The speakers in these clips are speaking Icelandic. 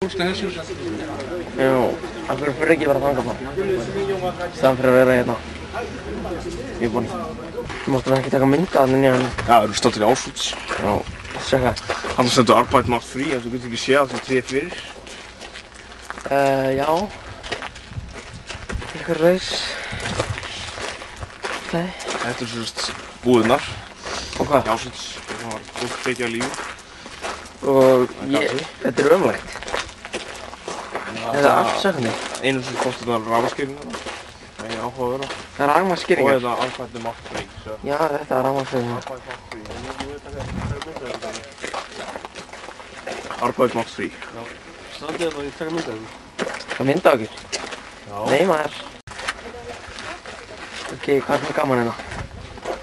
Já, af hverju fyrir ekki bara þangað bara? Staðan fyrir að vera hérna. Ég er búinn. Þú máttu ekki taka mynda að henni hérna. Já, það eru státtir í Auschwitz. Já, sjekka. Hann stendur Arbeit macht frí, en þú getur ekki séð að það er 3 fyrir. Já. Einhver raus. Nei. Þetta er svona búðirnar. Og hvað? Í Auschwitz. Það var fólk tekið að lífi. Og þetta er ömurlegt. Þetta er allt sökandi. Einu sem kostar það rafmagnskýringuna. Það er áhuga að vera. Það er rafmagnsskýringar. Og þetta Arbeit macht frí. Já, þetta er rafmagnsskýringar. Arbeit macht frí. Standið það í taka mynda þessu? Það mynda okkur? Já. Nei maður. Ok, hvað er það gaman hérna?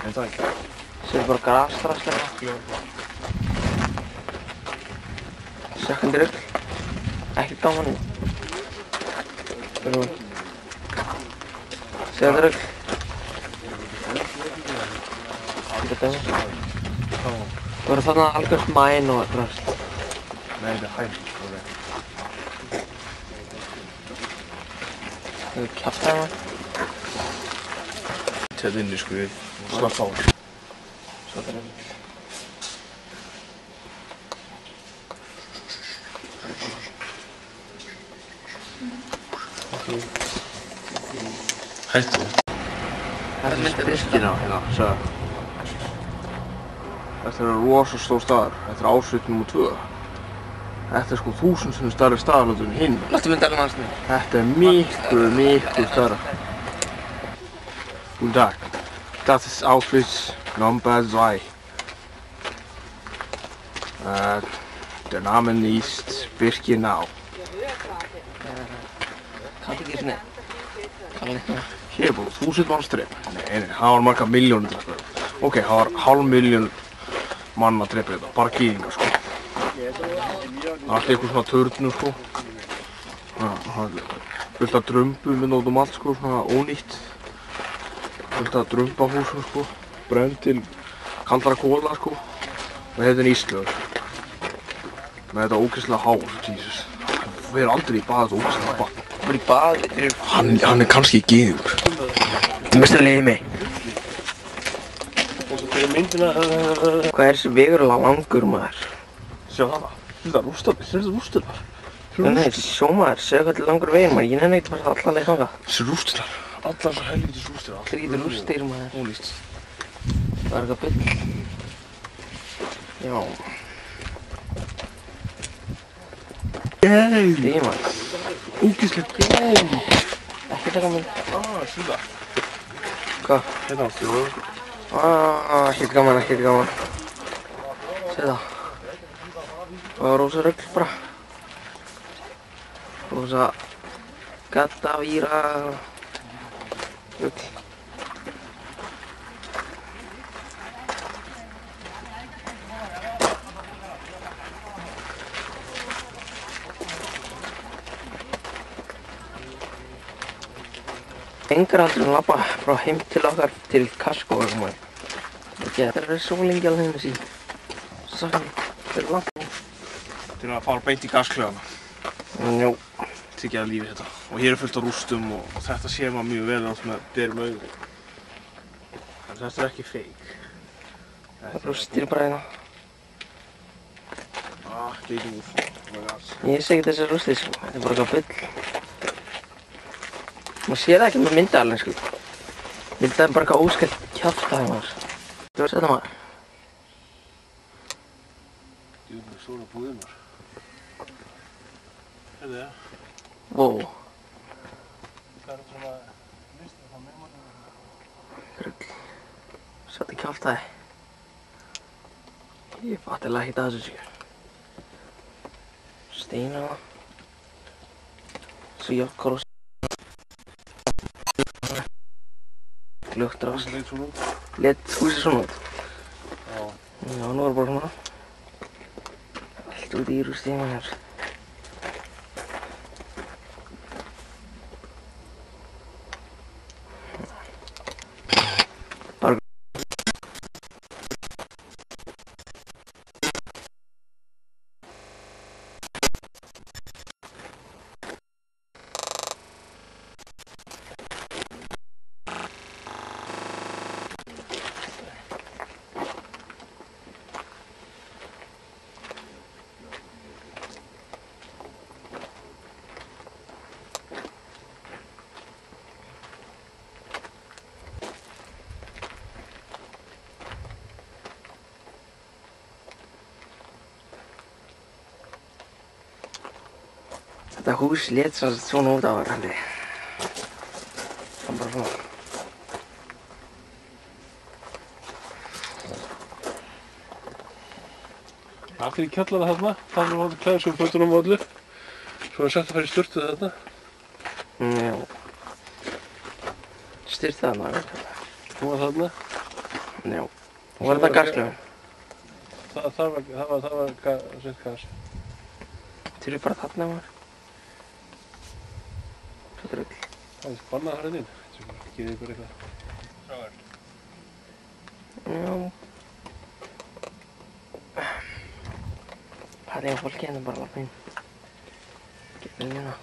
En það ekki. Sér bara grasdraslega. Sökkandi rugl. Ekkert gaman hérna. Sér þetta rugl. Þetta dæmis. Það voru þarna algjört mæn og drast. Nei, þetta er hægt. Það er kjaftaði maður. Þetta inni sko við. Slapp á. Svo þetta rugl. Hættu. Það myndir Birkina hérna, sagði. Þetta er rosa stór staður. Þetta er Auschwitz nr. 2. Þetta er sko 1000 sinnum stærri staður en hinn. Láttu mynda alveg hans mér. Þetta er miklu stærra. Guten Tag. Das ist Auschwitz Nummer 2. Der Name ist Birkenau. Kanntu ekki svona. Kalla neitt með. Hér er bara 1000 manns drep. Nei, það var margar milljónir drep. Ok, það var 500.000 manna drep þetta. Bara gyðingar sko. Allt eitthvað svona törnur sko. Fullt af drömbum inn út allt sko, svona ónýtt. Fullt af drömbahúsum sko. Brennd til kaldara kóla sko. Og þetta er íslögur. Með þetta ógeðslega hár, Jesus. Við erum aldrei í bað, þetta ógeðslega bað. Þú er í baði. Hann er kannski gyðingur. Þú veist að leiði mig. Og svo fyrir myndina... Hvað er þessi vegur langur maður? Sjá það. Þetta er rústarnir, þetta er rústirnar. Nei, sjó maður, segja hvað til langur veginn maður. Ég nenni ekkert bara allan leið þangað. Þessi rústirnar. Allar þessar helvítis rústir. Allir getur rústir maður. Ólýst. Það er eitthvað bull. Já. Gæl! Því maður. Ógeðslegt gæl! Ekki taka mynd. Sýnda. Hvað? Hérna á stjóðu. Ekkert gaman, ekkert gaman. Segð það. Það var rosa rugl bara. Rosa gaddavíra rugl. Engar aldrei labba frá heim til okkar til Costco og maður. Þetta er svo lengi alveg henni sín. Svo sakna ég. Þetta er langt. Til að fara beint í gasklöðana. Jú. Tekið að lífi þetta. Og hér er fullt af rústum og þetta sér maður mjög vel alls með berum augum. En þetta er ekki fake. Það er rústir bara hérna. Geitum úr. Ég sé ekki þessi rústir sko. Þetta er bara eitthvað bull. Maður sér það ekki með myndaðalinn sko. Myndaðalinn er bara eitthvað óskælt kjaftaði maður. Þú veist þetta maður. Djúðum er svona búðunar. Þetta er. Wow. Það er svona listur frá meðmáttunum. Rugl. Svolítið kjaftaði. Ég fattilega ekkert að þessu sko. Steina. Svo járnkóla. Ljótt Leit svona út. Lét húsið svona út. Já. Já, nú er bara svona. Allt út í rústið maður. Þetta hús lét svo svona út á hann. Það var bara svona. Allir í kjallara þarna, þannig að klæða sig fötunum og öllu. Svo er sett að fara í sturtu þarna. Já. Styrst það maður. Hún var þarna. Já. Og var þetta gaslöfum? Það var sett gas. Þeir eru bara þarna maður. Svo drögl. Það er spannað þar inn. Geði ykkur eitthvað. Sáver. Já. Það er fólki hérna bara lappa inn. Getur hérna.